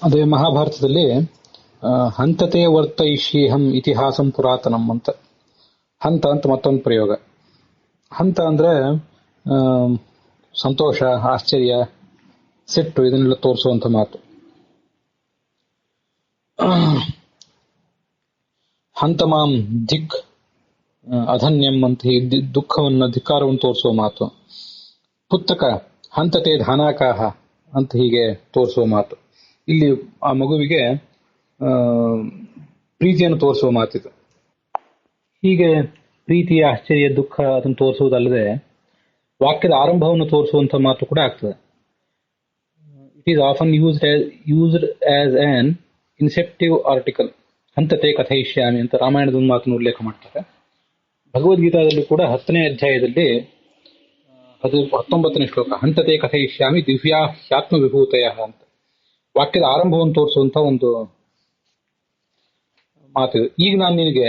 ಅದೇ ಮಹಾಭಾರತದಲ್ಲಿ ಹಂತತೆ ವರ್ತಯಿಷ್ಯೇಹಂ ಇತಿಹಾಸಂ ಪುರಾತನಂ ಅಂತ. ಹಂತ ಅಂತ ಮತ್ತೊಂದು ಪ್ರಯೋಗ. ಹಂತ ಅಂದ್ರೆ ಸಂತೋಷ, ಆಶ್ಚರ್ಯ, ಸಿಟ್ಟು ಇದನ್ನೆಲ್ಲ ತೋರಿಸುವಂತ ಮಾತು. ಹಂತ ಮಾಂ ದಿಕ್ ಅಧನ್ಯಂ ಅಂತ ಹೀಗೆ ದುಃಖವನ್ನು, ಧಿಕ್ಕಾರವನ್ನು ತೋರಿಸುವ ಮಾತು. ಪುಸ್ತಕ ಹಂತತೆ ಧಾನಾಕಾಹ ಅಂತ ಹೀಗೆ ತೋರಿಸುವ ಮಾತು. ಇಲ್ಲಿ ಆ ಮಗುವಿಗೆ ಪ್ರೀತಿಯನ್ನು ತೋರಿಸುವ ಮಾತಿದು. ಹೀಗೆ ಪ್ರೀತಿ, ಆಶ್ಚರ್ಯ, ದುಃಖ ಅದನ್ನು ತೋರಿಸುವುದಲ್ಲದೆ ವಾಕ್ಯದ ಆರಂಭವನ್ನು ತೋರಿಸುವಂತ ಮಾತು ಕೂಡ ಆಗ್ತದೆ. It is often used as an inceptive article. ಹಂತತೆ ಕಥಯಿಷ್ಯಾಮಿ ಅಂತ ರಾಮಾಯಣದ ಒಂದು ಮಾತನ್ನು ಉಲ್ಲೇಖ ಮಾಡ್ತಾರೆ. ಭಗವದ್ಗೀತಾದಲ್ಲಿ ಕೂಡ 10ನೇ ಅಧ್ಯಾಯದಲ್ಲಿ 19ನೇ ಶ್ಲೋಕ ಹಂತತೆ ಕಥಯಿಷ್ಯಾಮಿ ದಿವ್ಯಾ ಹ್ಯಾತ್ಮ ವಿಭೂತಯ ಅಂತ ವಾಕ್ಯದ ಆರಂಭವನ್ನು ತೋರಿಸುವಂತ ಒಂದು ಮಾತಿದೆ. ಈಗ ನಾನು ನಿನಗೆ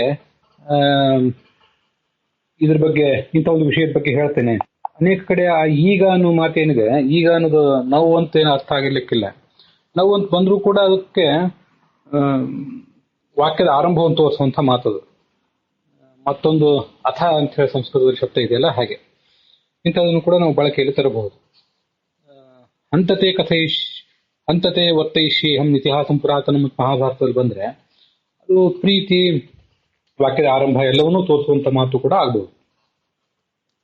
ಇದ್ರ ಬಗ್ಗೆ, ಇಂಥ ಒಂದು ವಿಷಯದ ಬಗ್ಗೆ ಹೇಳ್ತೇನೆ. ಅನೇಕ ಕಡೆ ಆ ಈಗ ಅನ್ನೋ ಮಾತೇನಿದೆ, ಈಗ ಅನ್ನೋದು ನೋವು ಅಂತೇನು ಅರ್ಥ ಆಗಿರ್ಲಿಕ್ಕಿಲ್ಲ. ನೋವು ಅಂತ ಬಂದರೂ ಕೂಡ ಅದಕ್ಕೆ ವಾಕ್ಯದ ಆರಂಭವನ್ನು ತೋರಿಸುವಂತ ಮಾತದು. ಮತ್ತೊಂದು ಅಥ ಅಂತ ಹೇಳಿ ಸಂಸ್ಕೃತದಲ್ಲಿ ಶಬ್ದ ಇದೆಯಲ್ಲ, ಹಾಗೆ ಇಂಥದನ್ನು ಕೂಡ ನಾವು ಬಳಕೆಯಲ್ಲಿ ತರಬಹುದು. ಹಂತತೆ ವರ್ತಯಿಷ್ಯೇಹಂ ಇತಿಹಾಸಂ ಪುರಾತನ ಮತ್ತು ಮಹಾಭಾರತದಲ್ಲಿ ಬಂದ್ರೆ ಅದು ಪ್ರೀತಿ, ವಾಕ್ಯದ ಆರಂಭ ಎಲ್ಲವನ್ನೂ ತೋರಿಸುವಂತ ಮಾತು ಕೂಡ ಆಗ್ಬಹುದು.